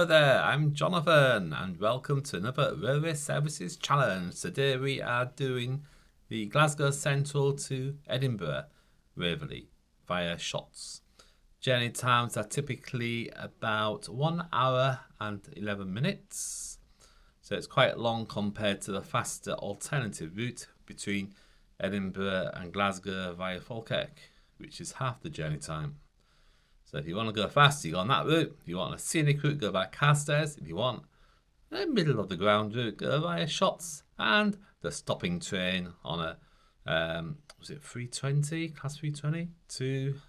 Hello there, I'm Jonathan and welcome to another Railway Services Challenge. Today we are doing the Glasgow Central to Edinburgh Waverley via Shotts. Journey times are typically about 1 hour and 11 minutes. So it's quite long compared to the faster alternative route between Edinburgh and Glasgow via Falkirk, which is half the journey time. So if you want to go fast, you go on that route. If you want a scenic route, go by Carstairs. If you want a middle of the ground route, go via Shotts. And the stopping train on a, was it 320, class 320, to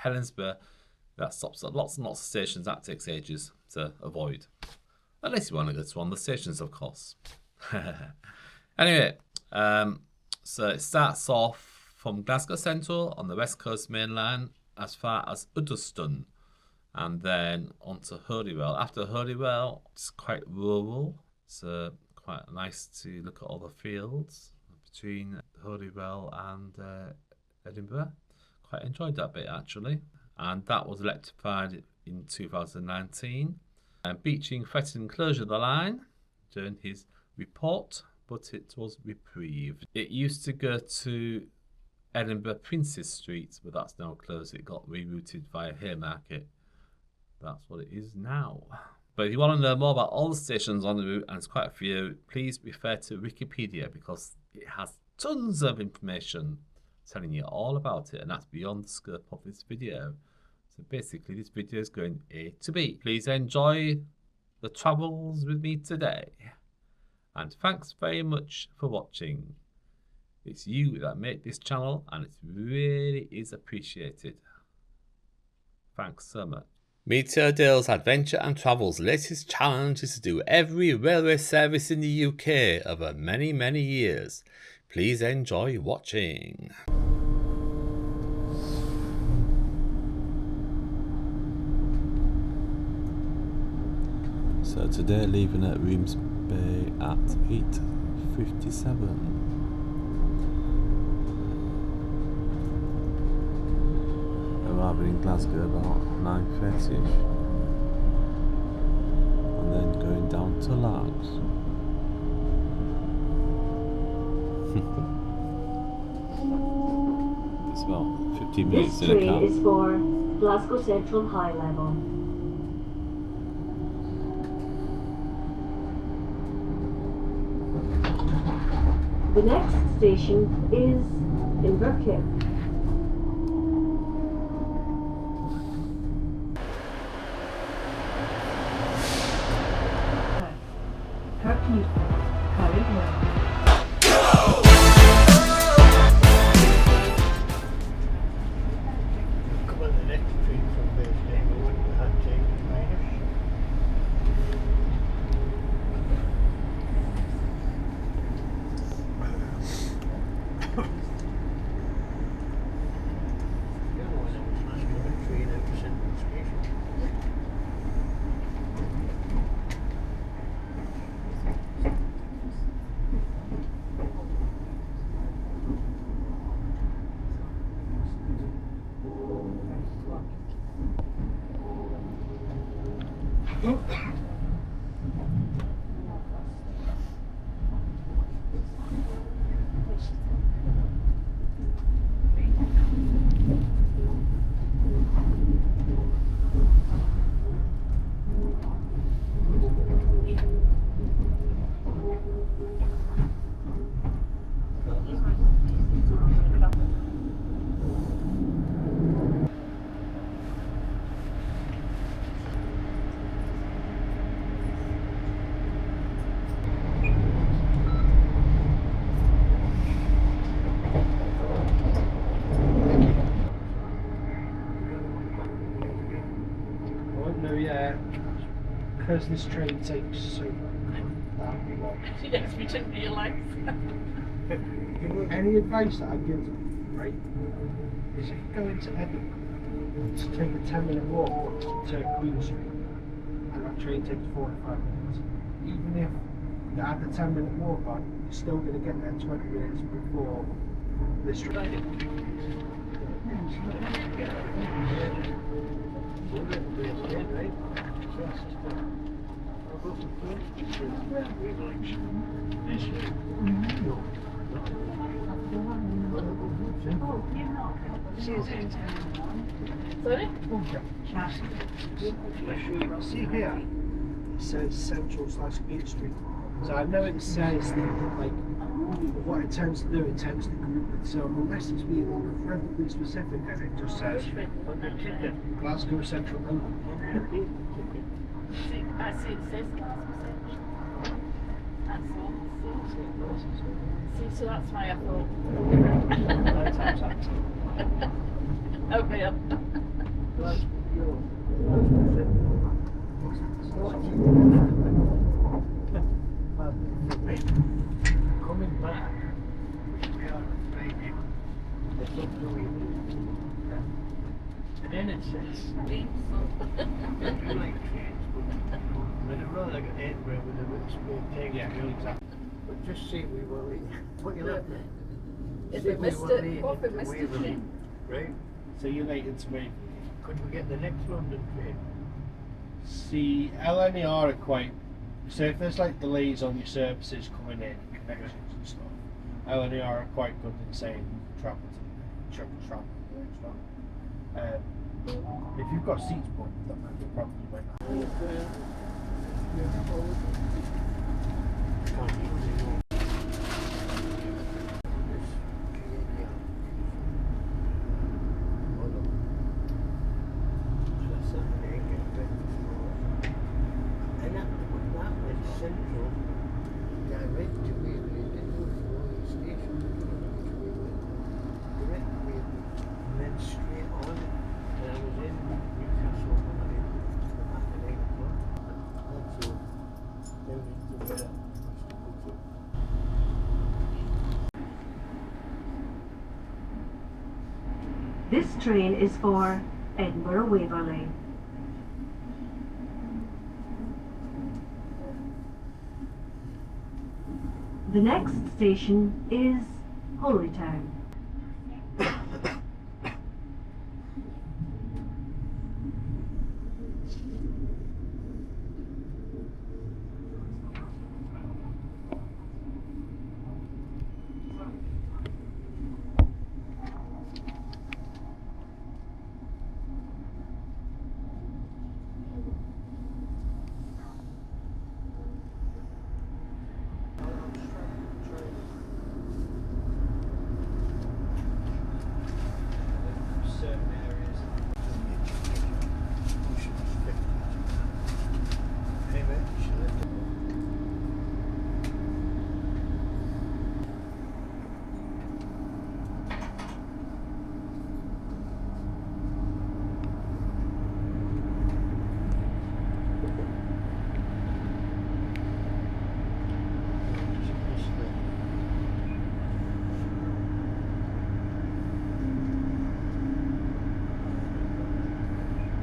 Helensburgh. That stops at lots and lots of stations. That takes ages to avoid. Unless you want to go to one of the stations, of course. Anyway, so it starts off from Glasgow Central on the West Coast Main Line as far as Udderston, and then onto Holywell. After Holywell, it's quite rural, so quite nice to look at all the fields between Holywell and Edinburgh. Quite enjoyed that bit actually, and that was electrified in 2019. And Beeching threatened closure of the line during his report, but it was reprieved. It used to go to Edinburgh Princes Street, but that's now closed. It got rerouted via Haymarket. That's what it is now. But if you want to know more about all the stations on the route, and it's quite a few, please refer to Wikipedia because it has tons of information telling you all about it, and that's beyond the scope of this video. So basically, this video is going A to B. Please enjoy the travels with me today. And thanks very much for watching. It's you that make this channel, and it really is appreciated. Thanks so much. Meteor Dale's Adventure and Travel's latest challenge is to do every railway service in the UK over many, many years. Please enjoy watching. So today leaving at Wemyss Bay at 8:57. Arriving in Glasgow about 9:30ish, and then going down to Largs. It's about 15 minutes in a car. This train is for Glasgow Central High Level. The next station is Inverkip. Because this train takes so long. She gets me to realise. Any advice that I give them, right, is if you go into Edinburgh, to take a 10-minute walk to Queen Street, and that train takes 45 minutes. Even if you add the 10-minute walk on, you're still going to get there 20 minutes before this train. Sorry? See here, it says Central/Beach Street. So I know it says that, like, what it tends to do, it tends to group it. So unless it's being incredibly specific, and it just says Glasgow Central. I see it says Glasgow Central. See, so that's why I thought. Okay. Coming back, we are maybe it's up to you. And then it says, I'd rather get Edinburgh with a bit of speed take. Yeah, exactly. But just see we were what you left me. If we missed it, what if we missed the train? Right. So you're late into me. Could we get the next London train? See, LNER are quite. So if there's like delays on your services coming in, connections and stuff, LNER are quite good in saying travel to travel. If you've got seats booked, that might be a problem. You might not. Central, direct to Waverley, then go to Rover station, direct to Waverley, and then straight on. And I was in Newcastle when I did the back at 8 o'clock. That's all. Then we took it up. This train is for Edinburgh Waverley. The next station is Holytown.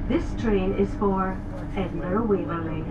This train is for Edinburgh Waverley.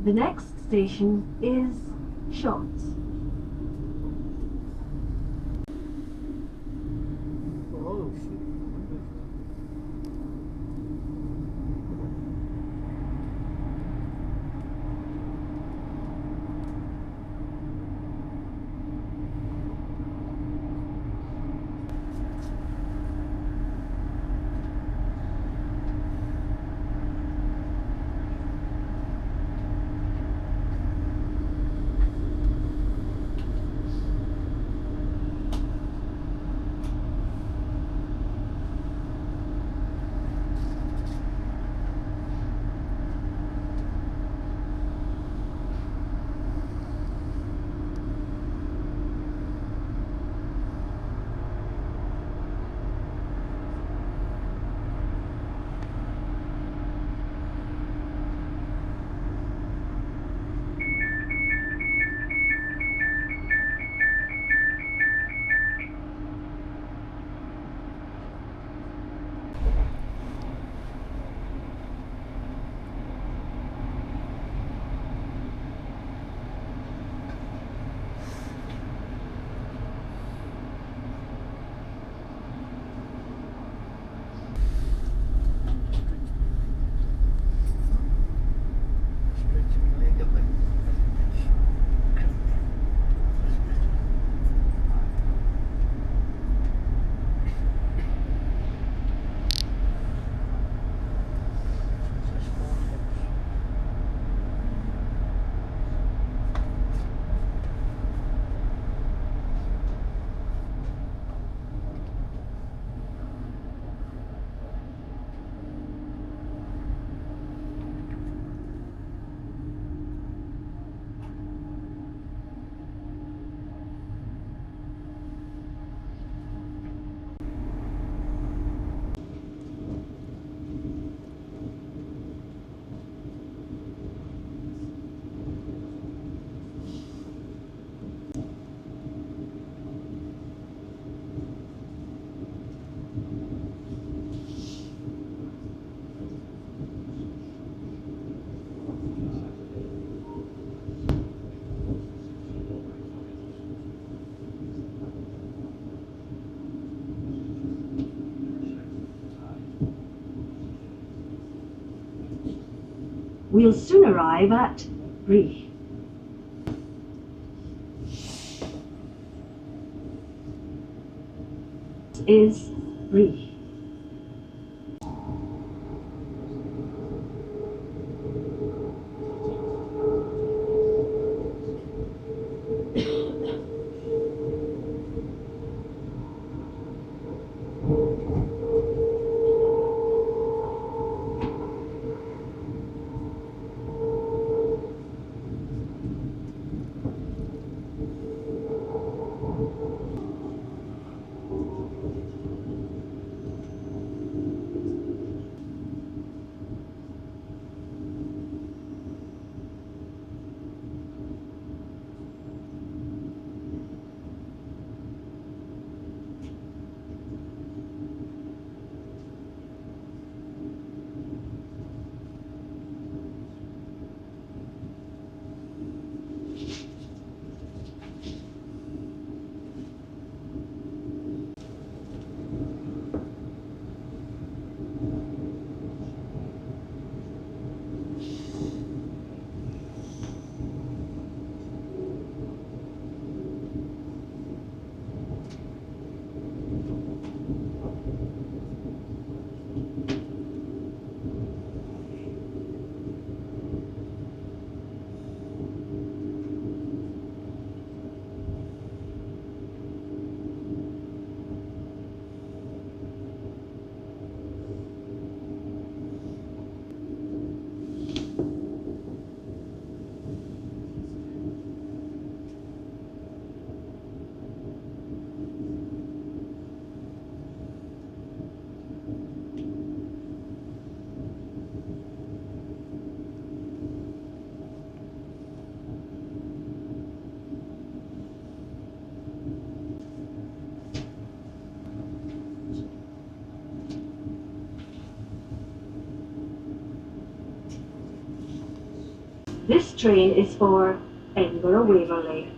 The next station is Shotts. Oh, shit. We'll soon arrive at Reef. Is Reef. This train is for Edinburgh Waverley.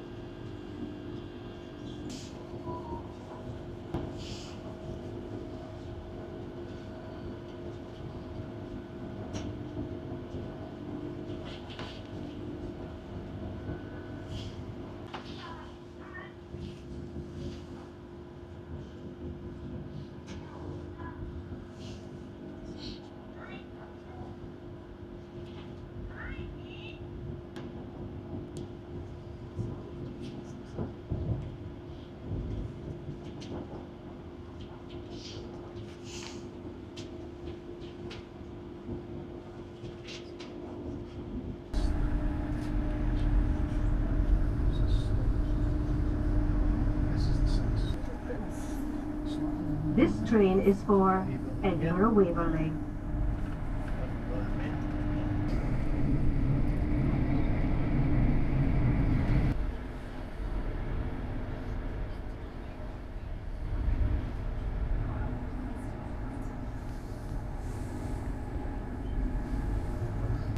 This train is for Edinburgh Waverley.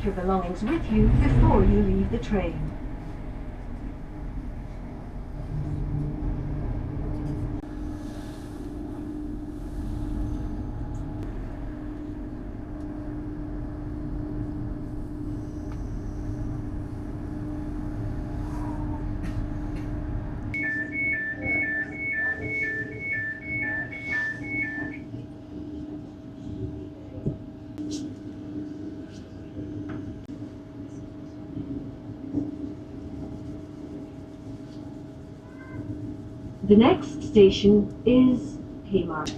Your belongings with you before you leave the train. The next station is Haymarket.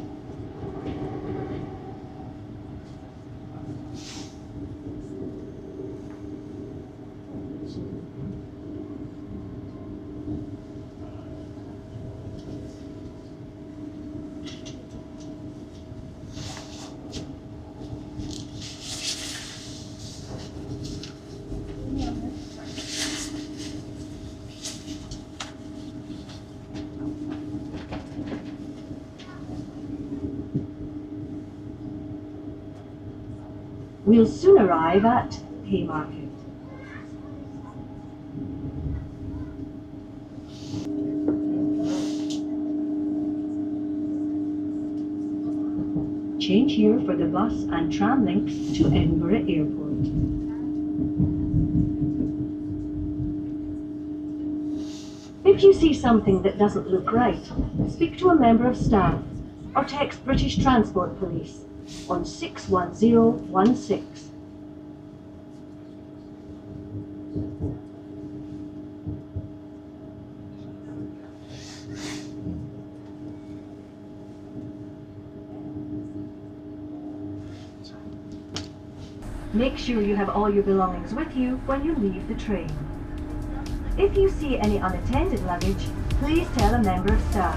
We'll soon arrive at Haymarket. Change here for the bus and tram links to Edinburgh Airport. If you see something that doesn't look right, speak to a member of staff or text British Transport Police on 61016. Make sure you have all your belongings with you when you leave the train. If you see any unattended luggage, please tell a member of staff.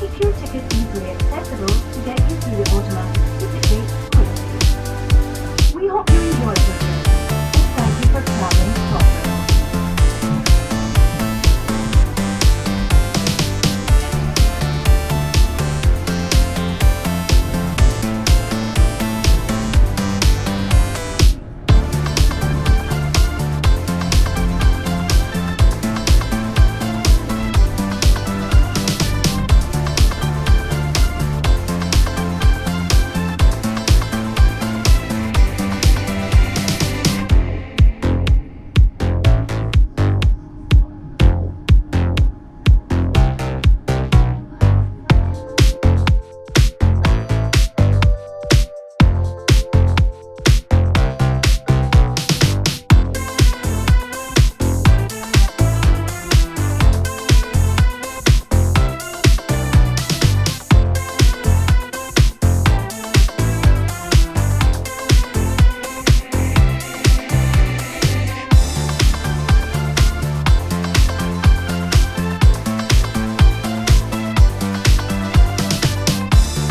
Keep your ticket easily accessible to get you through the automatic ticket gate quickly. We hope you enjoy